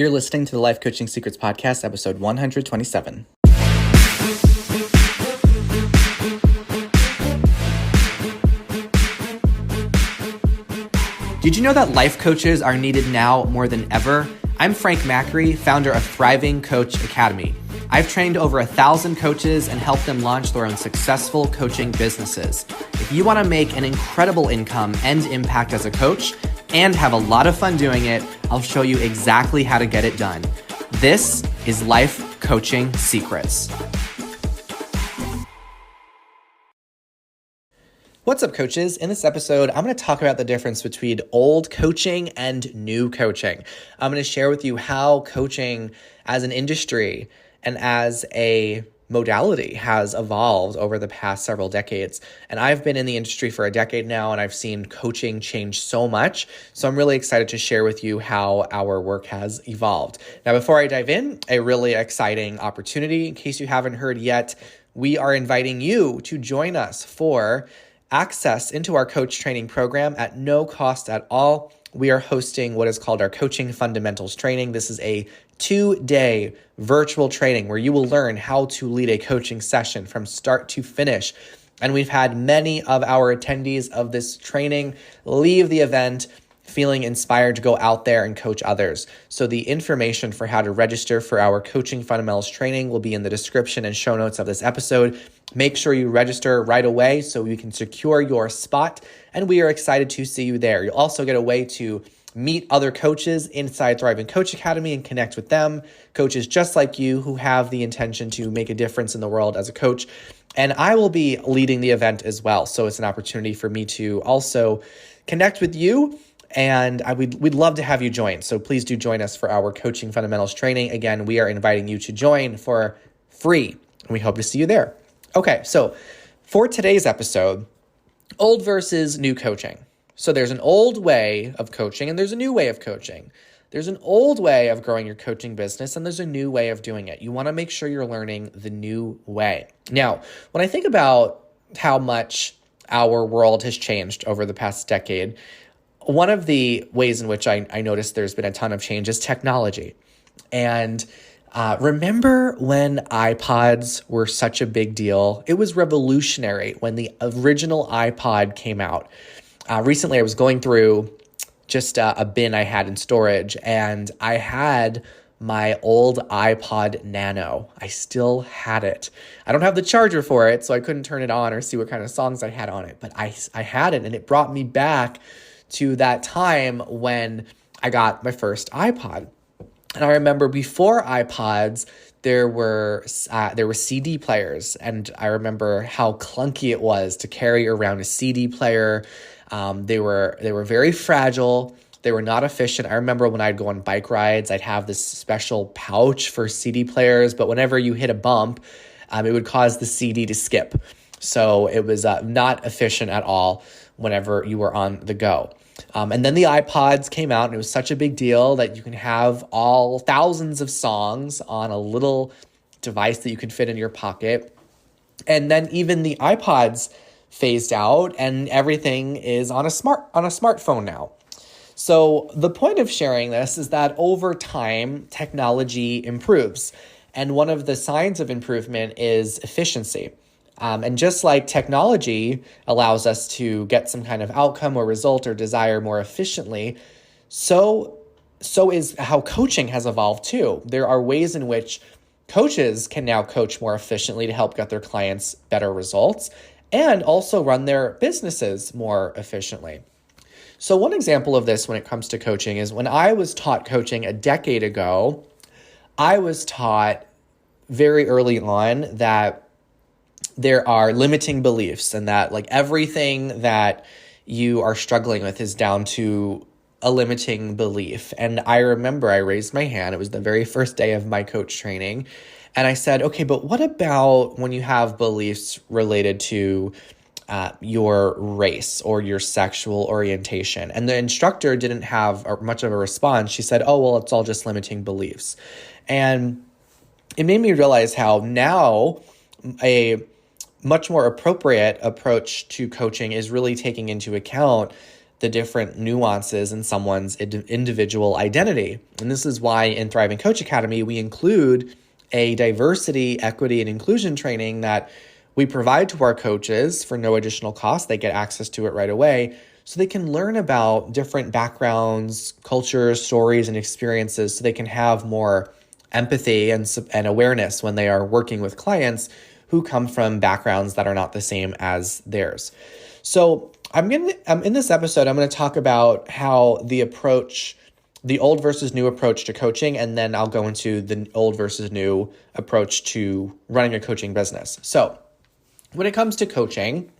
You're listening to the Life Coaching Secrets Podcast, episode 127. Did you know that life coaches are needed now more than ever? I'm Frank Macri, founder of Thriving Coach Academy. I've trained over 1,000 coaches and helped them launch their own successful coaching businesses. If you want to make an incredible income and impact as a coach and have a lot of fun doing it, I'll show you exactly how to get it done. This is Life Coaching Secrets. What's up, coaches? In this episode, I'm going to talk about the difference between old coaching and new coaching. I'm going to share with you how coaching as an industry and as a modality has evolved over the past several decades. And I've been in the industry for a decade now, and I've seen coaching change so much. So I'm really excited to share with you how our work has evolved. Now, before I dive in, a really exciting opportunity. In case you haven't heard yet, we are inviting you to join us for access into our coach training program at no cost at all. We are hosting what is called our Coaching Fundamentals Training. This is a 2-day virtual training where you will learn how to lead a coaching session from start to finish. And we've had many of our attendees of this training leave the event feeling inspired to go out there and coach others. So the information for how to register for our Coaching Fundamentals Training will be in the description and show notes of this episode. Make sure you register right away so you can secure your spot, and we are excited to see you there. You'll also get a way to meet other coaches inside Thriving Coach Academy and connect with them, coaches just like you who have the intention to make a difference in the world as a coach. And I will be leading the event as well, so it's an opportunity for me to also connect with you. And we'd love to have you join. So please do join us for our Coaching Fundamentals Training. Again, we are inviting you to join for free, and we hope to see you there. Okay, so for today's episode, old versus new coaching. So there's an old way of coaching and there's a new way of coaching. There's an old way of growing your coaching business and there's a new way of doing it. You want to make sure you're learning the new way. Now, when I think about how much our world has changed over the past decade, one of the ways in which I noticed there's been a ton of change is technology. And remember when iPods were such a big deal? It was revolutionary when the original iPod came out. Recently, I was going through just a bin I had in storage, and I had my old iPod Nano. I still had it. I don't have the charger for it, so I couldn't turn it on or see what kind of songs I had on it, but I had it, and it brought me back to that time when I got my first iPod. And I remember before iPods, there were CD players, and I remember how clunky it was to carry around a CD player. They were very fragile. They were not efficient. I remember when I'd go on bike rides, I'd have this special pouch for CD players, but whenever you hit a bump, it would cause the CD to skip. So it was not efficient at all whenever you were on the go. And then the iPods came out, and it was such a big deal that you can have all thousands of songs on a little device that you can fit in your pocket. And then even the iPods phased out, and everything is on a smartphone now. So the point of sharing this is that over time, technology improves. And one of the signs of improvement is efficiency. And just like technology allows us to get some kind of outcome or result or desire more efficiently, so is how coaching has evolved too. There are ways in which coaches can now coach more efficiently to help get their clients better results and also run their businesses more efficiently. So one example of this when it comes to coaching is when I was taught coaching a decade ago, I was taught very early on that there are limiting beliefs and that like everything that you are struggling with is down to a limiting belief. And I remember I raised my hand. It was the very first day of my coach training. And I said, okay, but what about when you have beliefs related to your race or your sexual orientation? And the instructor didn't have much of a response. She said, oh, well, it's all just limiting beliefs. And it made me realize how now a much more appropriate approach to coaching is really taking into account the different nuances in someone's individual identity. And this is why in Thriving Coach Academy, we include a diversity, equity, and inclusion training that we provide to our coaches for no additional cost. They get access to it right away so they can learn about different backgrounds, cultures, stories, and experiences so they can have more empathy and awareness when they are working with clients who come from backgrounds that are not the same as theirs. So in this episode, I'm going to talk about how the old versus new approach to coaching, and then I'll go into the old versus new approach to running a coaching business. So when it comes to coaching,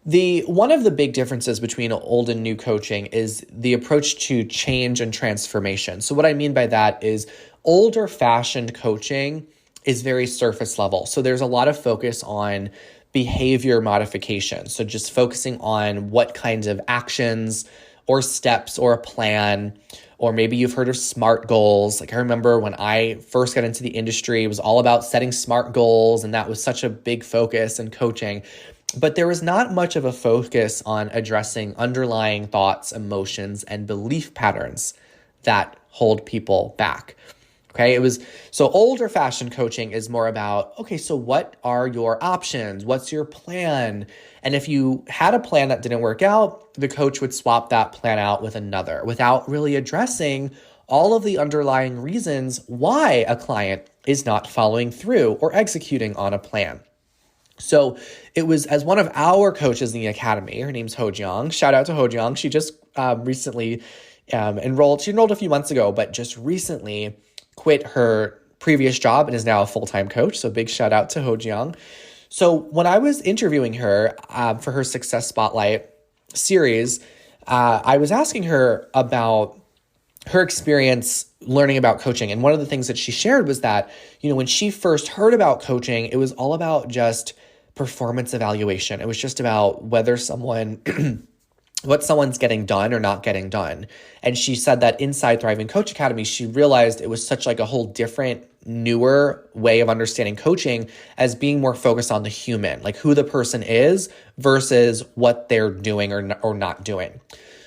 one of the big differences between old and new coaching is the approach to change and transformation. So what I mean by that is older fashioned coaching is very surface level. So there's a lot of focus on behavior modification. So just focusing on what kinds of actions or steps or a plan, or maybe you've heard of SMART goals. Like I remember when I first got into the industry, it was all about setting SMART goals, and that was such a big focus in coaching. But there was not much of a focus on addressing underlying thoughts, emotions, and belief patterns that hold people back. Okay, so older fashioned coaching is more about, okay, so what are your options? What's your plan? And if you had a plan that didn't work out, the coach would swap that plan out with another without really addressing all of the underlying reasons why a client is not following through or executing on a plan. So it was as one of our coaches in the academy, her name's Ho Jiang. Shout out to Ho Jiang. She just recently enrolled. She enrolled a few months ago, but just recently quit her previous job and is now a full-time coach. So big shout out to Ho Jiang. So when I was interviewing her for her Success Spotlight series, I was asking her about her experience learning about coaching. And one of the things that she shared was that, when she first heard about coaching, it was all about just performance evaluation. It was just about whether what someone's getting done or not getting done. And she said that inside Thriving Coach Academy, she realized it was such like a whole different, newer way of understanding coaching as being more focused on the human, like who the person is versus what they're doing or not doing.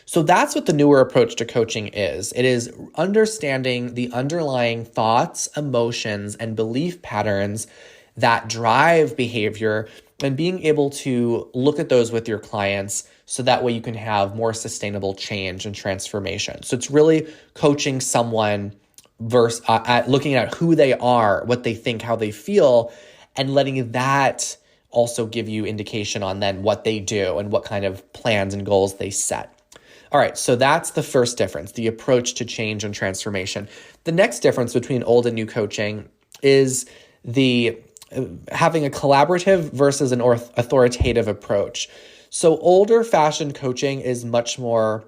So that's what the newer approach to coaching is. It is understanding the underlying thoughts, emotions, and belief patterns that drive behavior and being able to look at those with your clients so that way you can have more sustainable change and transformation. So it's really coaching someone versus looking at who they are, what they think, how they feel, and letting that also give you indication on then what they do and what kind of plans and goals they set. All right, so that's the first difference, the approach to change and transformation. The next difference between old and new coaching is having a collaborative versus an authoritative approach. So older fashioned coaching is much more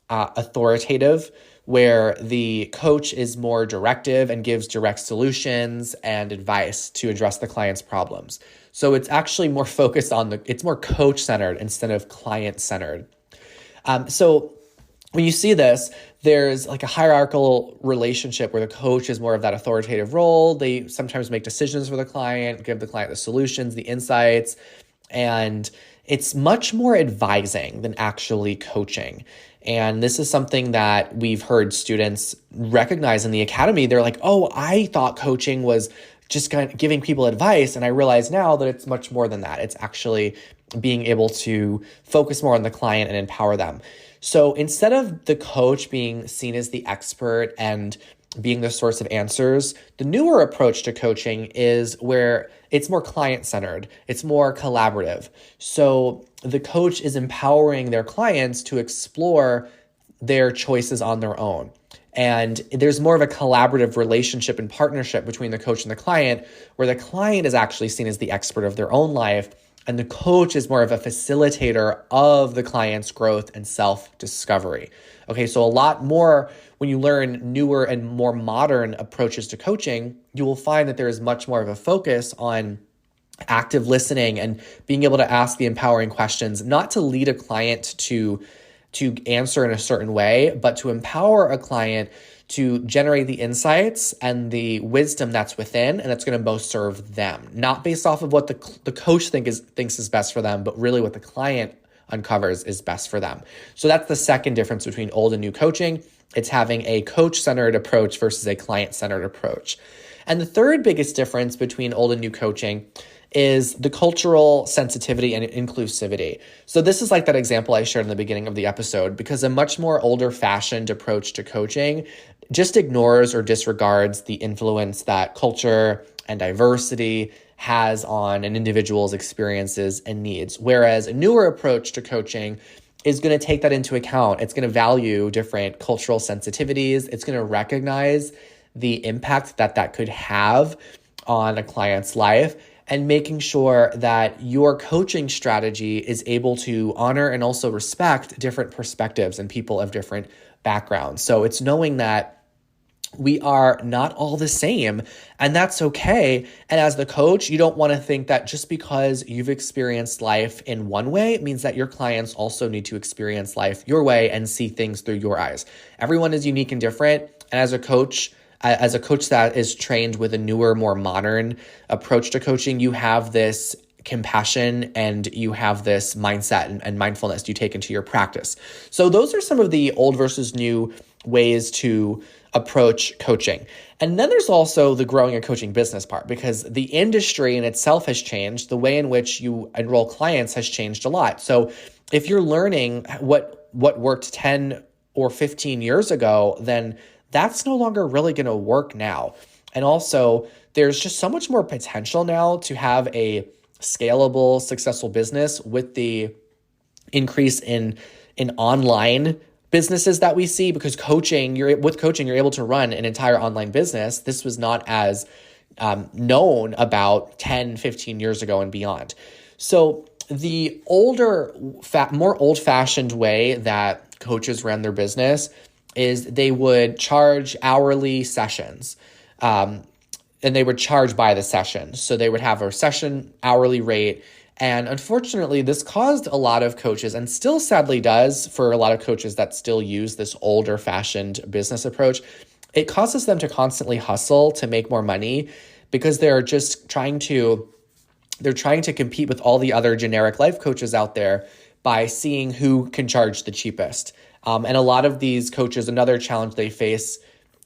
authoritative, where the coach is more directive and gives direct solutions and advice to address the client's problems. So it's actually more focused it's more coach-centered instead of client-centered. So when you see this, there's like a hierarchical relationship where the coach is more of that authoritative role. They sometimes make decisions for the client, give the client the solutions, the insights, and it's much more advising than actually coaching. And this is something that we've heard students recognize in the academy. They're like, oh, I thought coaching was just kind of giving people advice. And I realize now that it's much more than that. It's actually being able to focus more on the client and empower them. So instead of the coach being seen as the expert and being the source of answers, the newer approach to coaching is where it's more client-centered, it's more collaborative. So the coach is empowering their clients to explore their choices on their own. And there's more of a collaborative relationship and partnership between the coach and the client, where the client is actually seen as the expert of their own life, and the coach is more of a facilitator of the client's growth and self-discovery. Okay, so a lot more when you learn newer and more modern approaches to coaching, you will find that there is much more of a focus on active listening and being able to ask the empowering questions, not to lead a client to answer in a certain way, but to empower a client to generate the insights and the wisdom that's within, and that's going to most serve them, not based off of what the coach thinks is best for them, but really what the client uncovers is best for them. So that's the second difference between old and new coaching. It's having a coach-centered approach versus a client-centered approach. And the third biggest difference between old and new coaching is the cultural sensitivity and inclusivity. So this is like that example I shared in the beginning of the episode, because a much more older fashioned approach to coaching just ignores or disregards the influence that culture and diversity has on an individual's experiences and needs. Whereas a newer approach to coaching is going to take that into account. It's going to value different cultural sensitivities. It's going to recognize the impact that that could have on a client's life, and making sure that your coaching strategy is able to honor and also respect different perspectives and people of different backgrounds. So it's knowing that we are not all the same, and that's okay. And as the coach, you don't want to think that just because you've experienced life in one way, it means that your clients also need to experience life your way and see things through your eyes. Everyone is unique and different. And as a coach that is trained with a newer, more modern approach to coaching, you have this compassion and you have this mindset and mindfulness you take into your practice. So those are some of the old versus new ways to approach coaching. And then there's also the growing a coaching business part, because the industry in itself has changed. The way in which you enroll clients has changed a lot. So if you're learning what worked 10 or 15 years ago, then that's no longer really going to work now. And also, there's just so much more potential now to have a scalable, successful business with the increase in online businesses that we see, because you're able to run an entire online business. This was not as known about 10, 15 years ago and beyond. So the more old-fashioned way that coaches ran their business is they would charge hourly sessions, and they would charge by the session. So they would have a session hourly rate. And unfortunately, this caused a lot of coaches, and still sadly does for a lot of coaches that still use this older fashioned business approach. It causes them to constantly hustle to make more money, because they're just trying to compete with all the other generic life coaches out there by seeing who can charge the cheapest. And a lot of these coaches, another challenge they face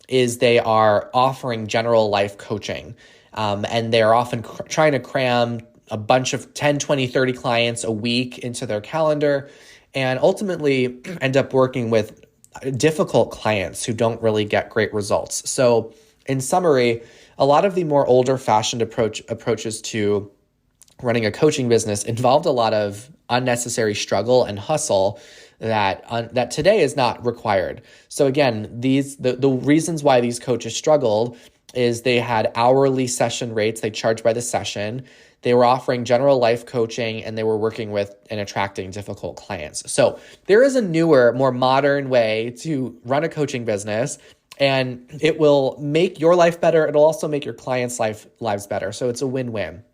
is they are offering general life coaching. And they're often trying to cram a bunch of 10, 20, 30 clients a week into their calendar, and ultimately end up working with difficult clients who don't really get great results. So in summary, a lot of the more older fashioned approaches to running a coaching business involved a lot of unnecessary struggle and hustle that today is not required. So again, the reasons why these coaches struggled is they had hourly session rates. They charged by the session. They were offering general life coaching, and they were working with and attracting difficult clients. So there is a newer, more modern way to run a coaching business, and it will make your life better. It'll also make your clients' lives better. So it's a win-win.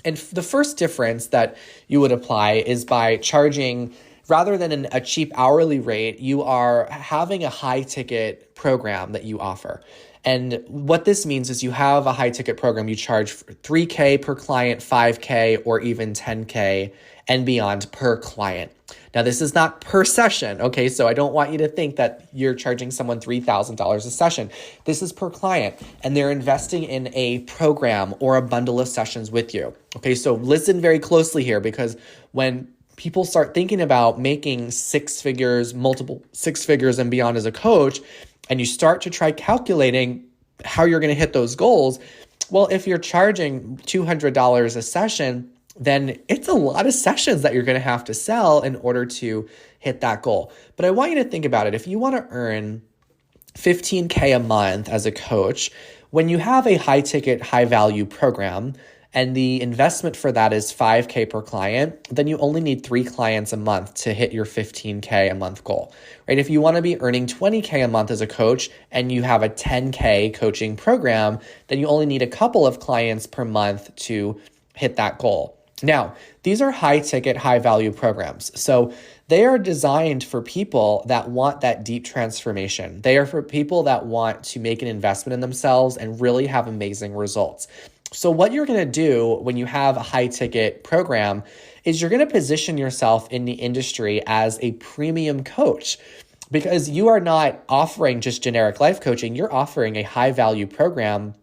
And the first difference that you would apply is by charging, rather than a cheap hourly rate, you are having a high ticket program that you offer. And what this means is you have a high ticket program. You charge $3,000 per client, $5,000, or even $10,000 and beyond per client. Now, this is not per session, okay? So I don't want you to think that you're charging someone $3,000 a session. This is per client, and they're investing in a program or a bundle of sessions with you. Okay, so listen very closely here, because when people start thinking about making six figures, multiple six figures and beyond as a coach, and you start to try calculating how you're going to hit those goals, well, if you're charging $200 a session, then it's a lot of sessions that you're going to have to sell in order to hit that goal. But I want you to think about it. If you want to earn $15,000 a month as a coach, when you have a high ticket, high value program, and the investment for that is $5,000 per client, then you only need 3 clients a month to hit your $15,000 a month goal, right? If you want to be earning $20,000 a month as a coach and you have a $10,000 coaching program, then you only need a couple of clients per month to hit that goal. Now, these are high ticket, high value programs. So they are designed for people that want that deep transformation. They are for people that want to make an investment in themselves and really have amazing results. So what you're going to do when you have a high ticket program is you're going to position yourself in the industry as a premium coach, because you are not offering just generic life coaching. You're offering a high value program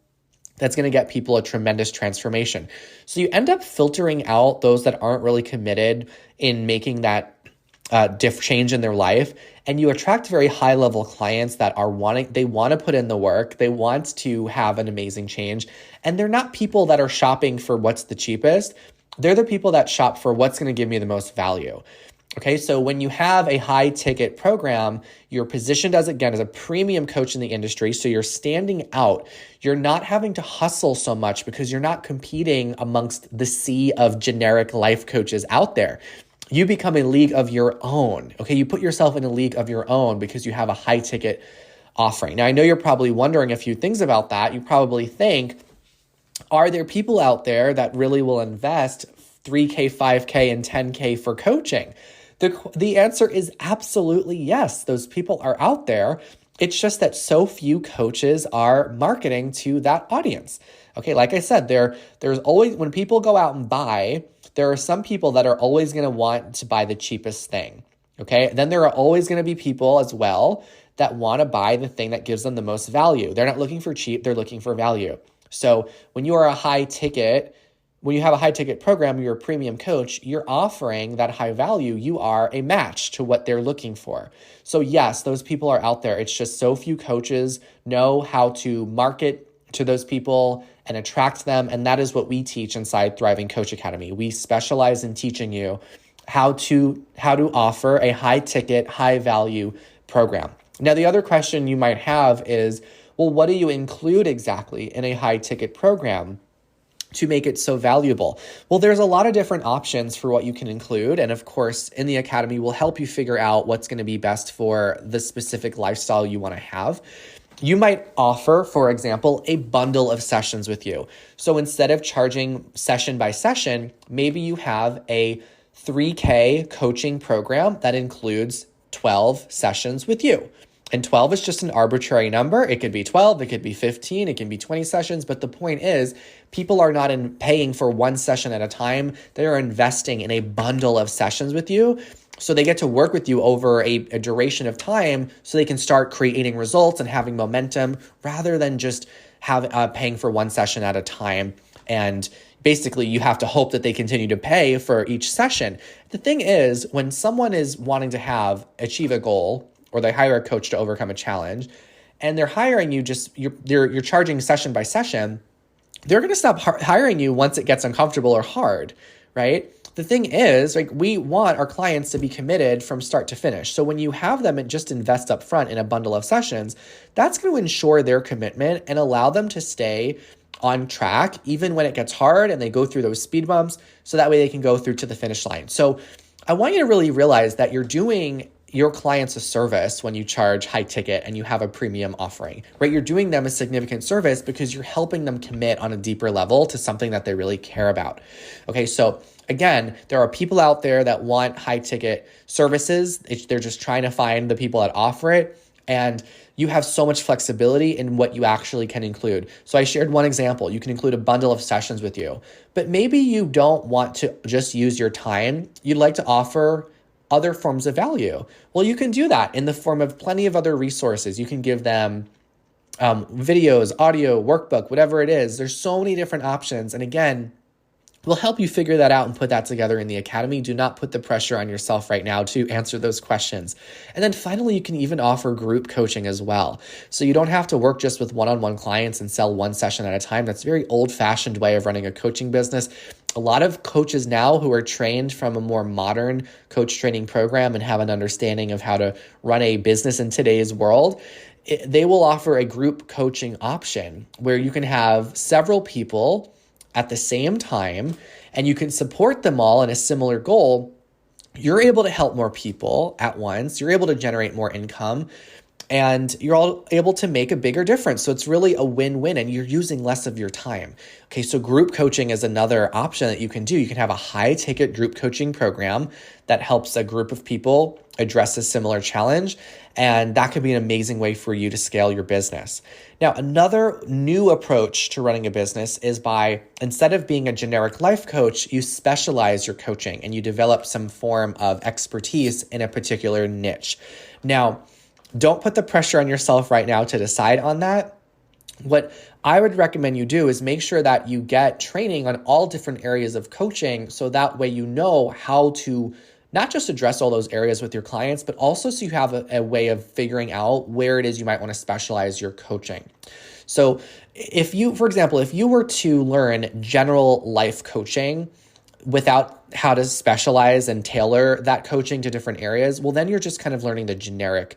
that's going to get people a tremendous transformation. So you end up filtering out those that aren't really committed in making that change in their life, and you attract very high level clients that they want to put in the work, they want to have an amazing change, and they're not people that are shopping for what's the cheapest. They're the people that shop for what's going to give me the most value. Okay, so when you have a high ticket program, you're positioned as a premium coach in the industry. So you're standing out. You're not having to hustle so much because you're not competing amongst the sea of generic life coaches out there. You become a league of your own. Okay, you put yourself in a league of your own because you have a high ticket offering. Now, I know you're probably wondering a few things about that. You probably think, are there people out there that really will invest $3K, $5K, and $10K for coaching? The answer is absolutely yes. Those people are out there. It's just that so few coaches are marketing to that audience. Okay, like I said, there's always, when people go out and buy, there are some people that are always going to want to buy the cheapest thing. Okay, then there are always going to be people as well that want to buy the thing that gives them the most value. They're not looking for cheap, they're looking for value. So when you have a high ticket program, you're a premium coach, you're offering that high value, you are a match to what they're looking for. So yes, those people are out there. It's just so few coaches know how to market to those people and attract them. And that is what we teach inside Thriving Coach Academy. We specialize in teaching you how to offer a high ticket, high value program. Now, the other question you might have is, well, what do you include exactly in a high ticket program to make it so valuable? Well, there's a lot of different options for what you can include. And of course, in the Academy, we'll help you figure out what's going to be best for the specific lifestyle you want to have. You might offer, for example, a bundle of sessions with you. So instead of charging session by session, maybe you have a 3K coaching program that includes 12 sessions with you. And 12 is just an arbitrary number. It could be 12, it could be 15, it can be 20 sessions. But the point is, people are not paying for one session at a time. They are investing in a bundle of sessions with you. So they get to work with you over a duration of time so they can start creating results and having momentum rather than just paying for one session at a time. And basically, you have to hope that they continue to pay for each session. The thing is, when someone is wanting to achieve a goal, or they hire a coach to overcome a challenge, and they're hiring you you're charging session by session, they're going to stop hiring you once it gets uncomfortable or hard, right? The thing is, we want our clients to be committed from start to finish. So when you have them and just invest up front in a bundle of sessions, that's going to ensure their commitment and allow them to stay on track even when it gets hard and they go through those speed bumps, so that way they can go through to the finish line. So I want you to really realize that you're doing your clients a service when you charge high ticket and you have a premium offering, right? You're doing them a significant service because you're helping them commit on a deeper level to something that they really care about. Okay, so again, there are people out there that want high ticket services. They're just trying to find the people that offer it. And you have so much flexibility in what you actually can include. So I shared one example. You can include a bundle of sessions with you, but maybe you don't want to just use your time. You'd like to offer other forms of value. Well, you can do that in the form of plenty of other resources. You can give them videos, audio, workbook, whatever it is. There's so many different options. And again, we'll help you figure that out and put that together in the Academy. Do not put the pressure on yourself right now to answer those questions. And then finally, you can even offer group coaching as well. So you don't have to work just with one-on-one clients and sell one session at a time. That's a very old-fashioned way of running a coaching business. A lot of coaches now who are trained from a more modern coach training program and have an understanding of how to run a business in today's world, they will offer a group coaching option where you can have several people at the same time and you can support them all in a similar goal. You're able to help more people at once. You're able to generate more income, and you're all able to make a bigger difference. So it's really a win-win, and you're using less of your time. Okay, so group coaching is another option that you can do. You can have a high-ticket group coaching program that helps a group of people address a similar challenge. And that could be an amazing way for you to scale your business. Now, another new approach to running a business is by, instead of being a generic life coach, you specialize your coaching and you develop some form of expertise in a particular niche. Now, don't put the pressure on yourself right now to decide on that. What I would recommend you do is make sure that you get training on all different areas of coaching, so that way you know how to not just address all those areas with your clients, but also so you have a way of figuring out where it is you might want to specialize your coaching. So if you, for example, if you were to learn general life coaching without how to specialize and tailor that coaching to different areas, well, then you're just kind of learning the generic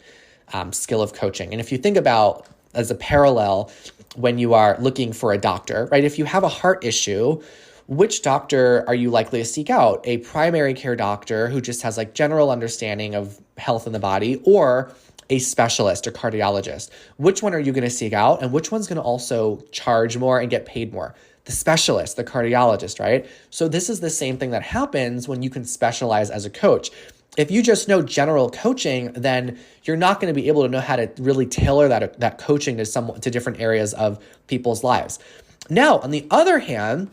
skill of coaching. And if you think about as a parallel, when you are looking for a doctor, right? If you have a heart issue, which doctor are you likely to seek out? A primary care doctor who just has like general understanding of health in the body, or a specialist or cardiologist? Which one are you going to seek out? And which one's going to also charge more and get paid more? The specialist, the cardiologist, right? So this is the same thing that happens when you can specialize as a coach. If you just know general coaching, then you're not going to be able to know how to really tailor that coaching to different areas of people's lives. Now, on the other hand,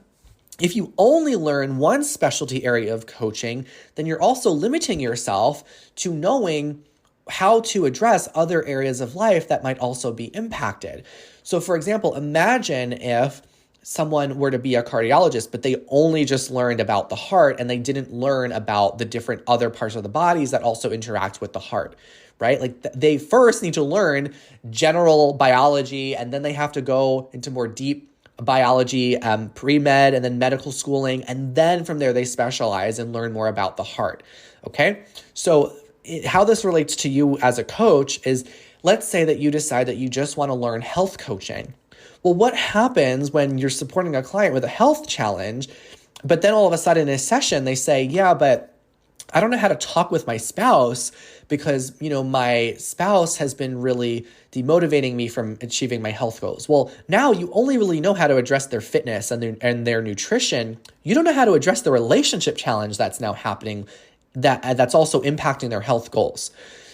if you only learn one specialty area of coaching, then you're also limiting yourself to knowing how to address other areas of life that might also be impacted. So for example, imagine if someone were to be a cardiologist, but they only just learned about the heart and they didn't learn about the different other parts of the bodies that also interact with the heart, right? Like they first need to learn general biology, and then they have to go into more deep biology, pre-med, and then medical schooling. And then from there, they specialize and learn more about the heart. Okay. So how this relates to you as a coach is, let's say that you decide that you just want to learn health coaching. Well, what happens when you're supporting a client with a health challenge, but then all of a sudden in a session, they say, yeah, but I don't know how to talk with my spouse because, my spouse has been really demotivating me from achieving my health goals. Well, now you only really know how to address their fitness and their nutrition. You don't know how to address the relationship challenge that's now happening that's also impacting their health goals.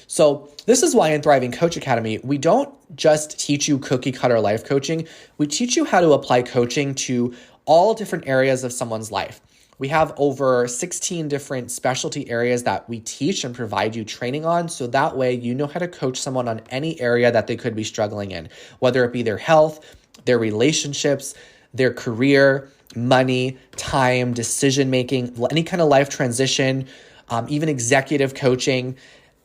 So this is why in Thriving Coach Academy, we don't just teach you cookie cutter life coaching. We teach you how to apply coaching to all different areas of someone's life. We have over 16 different specialty areas that we teach and provide you training on. So that way you know how to coach someone on any area that they could be struggling in, whether it be their health, their relationships, their career, money, time, decision-making, any kind of life transition, even executive coaching,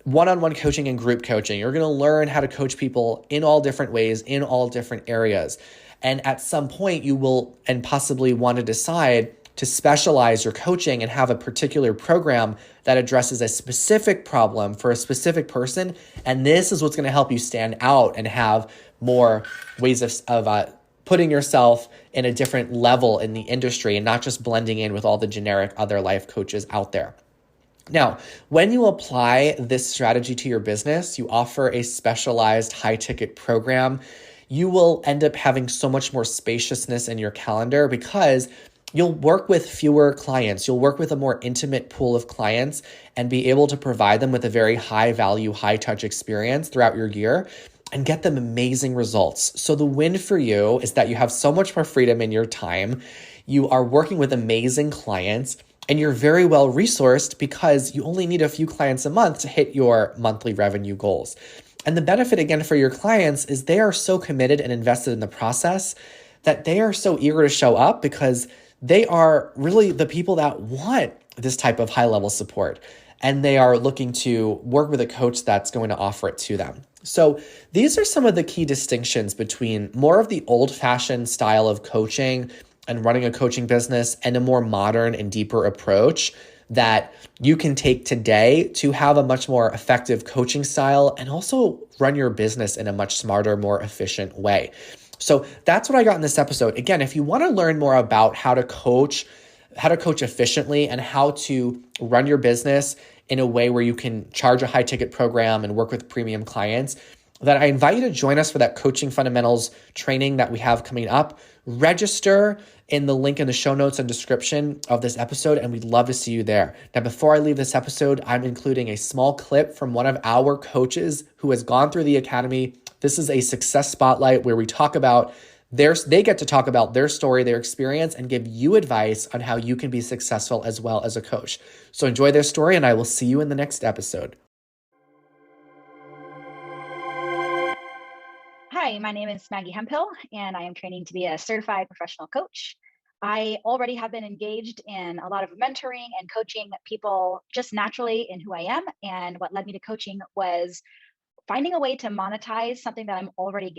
one-on-one coaching and group coaching. You're going to learn how to coach people in all different ways, in all different areas. And at some point you will, and possibly want to decide to specialize your coaching and have a particular program that addresses a specific problem for a specific person. And this is what's going to help you stand out and have more ways of putting yourself in a different level in the industry and not just blending in with all the generic other life coaches out there. Now, when you apply this strategy to your business, you offer a specialized high-ticket program, you will end up having so much more spaciousness in your calendar because you'll work with fewer clients. You'll work with a more intimate pool of clients and be able to provide them with a very high-value, high-touch experience throughout your year and get them amazing results. So the win for you is that you have so much more freedom in your time. You are working with amazing clients, and you're very well resourced because you only need a few clients a month to hit your monthly revenue goals. And the benefit again for your clients is they are so committed and invested in the process that they are so eager to show up because they are really the people that want this type of high-level support. And they are looking to work with a coach that's going to offer it to them. So these are some of the key distinctions between more of the old-fashioned style of coaching and running a coaching business and a more modern and deeper approach that you can take today to have a much more effective coaching style and also run your business in a much smarter, more efficient way. So that's what I got in this episode. Again, if you want to learn more about how to coach efficiently and how to run your business in a way where you can charge a high ticket program and work with premium clients, that I invite you to join us for that coaching fundamentals training that we have coming up. Register in the link in the show notes and description of this episode, and we'd love to see you there. Now, before I leave this episode, I'm including a small clip from one of our coaches who has gone through the academy. This is a success spotlight where we talk about they get to talk about their story, their experience, and give you advice on how you can be successful as well as a coach. So enjoy their story, and I will see you in the next episode. Hi, my name is Maggie Hemphill, and I am training to be a certified professional coach. I already have been engaged in a lot of mentoring and coaching people just naturally in who I am. And what led me to coaching was finding a way to monetize something that I'm already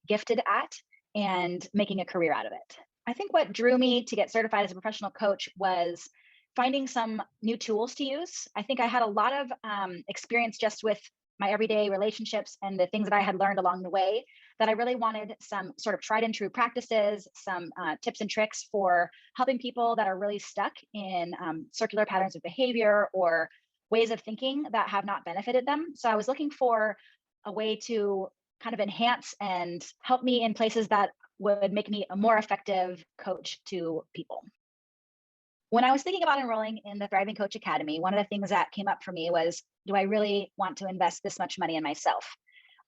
gifted at and making a career out of it. I think what drew me to get certified as a professional coach was finding some new tools to use. I think I had a lot of experience just with my everyday relationships and the things that I had learned along the way, that I really wanted some sort of tried and true practices, some tips and tricks for helping people that are really stuck in circular patterns of behavior or ways of thinking that have not benefited them. So I was looking for a way to kind of enhance and help me in places that would make me a more effective coach to people. When I was thinking about enrolling in the Thriving Coach Academy, one of the things that came up for me was, do I really want to invest this much money in myself?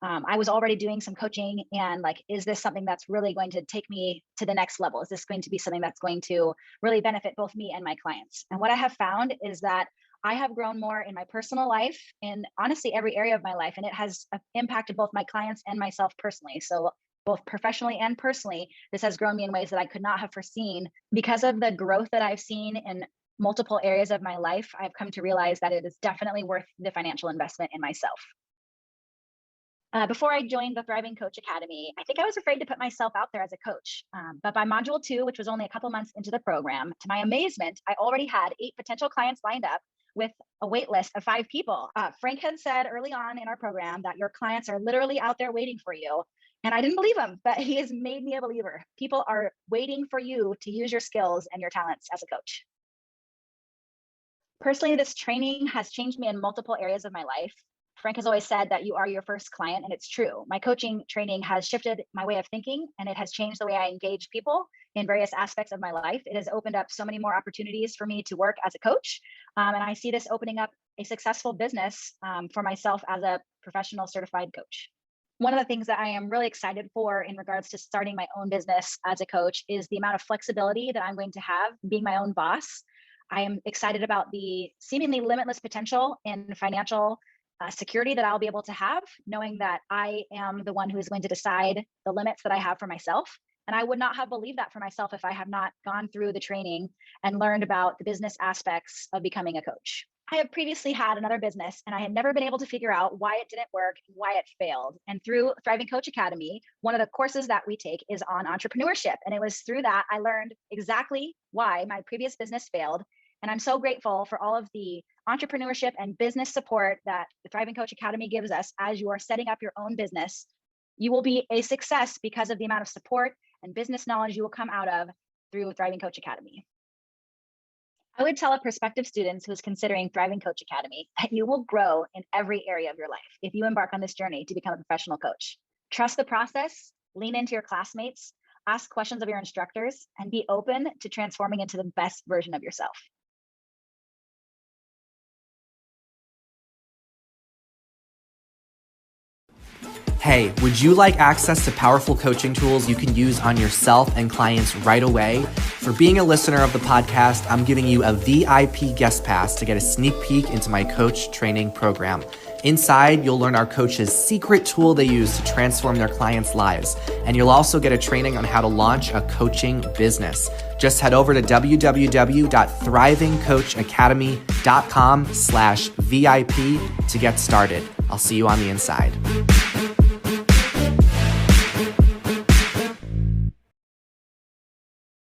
I was already doing some coaching, and is this something that's really going to take me to the next level? Is this going to be something that's going to really benefit both me and my clients? And what I have found is that I have grown more in my personal life, in honestly every area of my life, and it has impacted both my clients and myself personally. So both professionally and personally, this has grown me in ways that I could not have foreseen. Because of the growth that I've seen in multiple areas of my life, I've come to realize that it is definitely worth the financial investment in myself. Before I joined the Thriving Coach Academy, I think I was afraid to put myself out there as a coach. But by module 2, which was only a couple months into the program, to my amazement, I already had 8 potential clients lined up with a wait list of 5 people. Frank had said early on in our program that your clients are literally out there waiting for you. And I didn't believe him, but he has made me a believer. People are waiting for you to use your skills and your talents as a coach. Personally, this training has changed me in multiple areas of my life. Frank has always said that you are your first client, and it's true. My coaching training has shifted my way of thinking, and it has changed the way I engage people in various aspects of my life. It has opened up so many more opportunities for me to work as a coach. And I see this opening up a successful business for myself as a professional certified coach. One of the things that I am really excited for in regards to starting my own business as a coach is the amount of flexibility that I'm going to have being my own boss. I am excited about the seemingly limitless potential in financial security that I'll be able to have, knowing that I am the one who is going to decide the limits that I have for myself. And I would not have believed that for myself if I have not gone through the training and learned about the business aspects of becoming a coach. I have previously had another business, and I had never been able to figure out why it didn't work, why it failed. And through Thriving Coach Academy, one of the courses that we take is on entrepreneurship. And it was through that I learned exactly why my previous business failed. And I'm so grateful for all of the entrepreneurship and business support that the Thriving Coach Academy gives us as you are setting up your own business. You will be a success because of the amount of support and business knowledge you will come out of through Thriving Coach Academy. I would tell a prospective student who is considering Thriving Coach Academy that you will grow in every area of your life if you embark on this journey to become a professional coach. Trust the process, lean into your classmates, ask questions of your instructors, and be open to transforming into the best version of yourself. Hey, would you like access to powerful coaching tools you can use on yourself and clients right away? For being a listener of the podcast, I'm giving you a VIP guest pass to get a sneak peek into my coach training program. Inside, you'll learn our coach's secret tool they use to transform their clients' lives. And you'll also get a training on how to launch a coaching business. Just head over to www.thrivingcoachacademy.com/VIP to get started. I'll see you on the inside.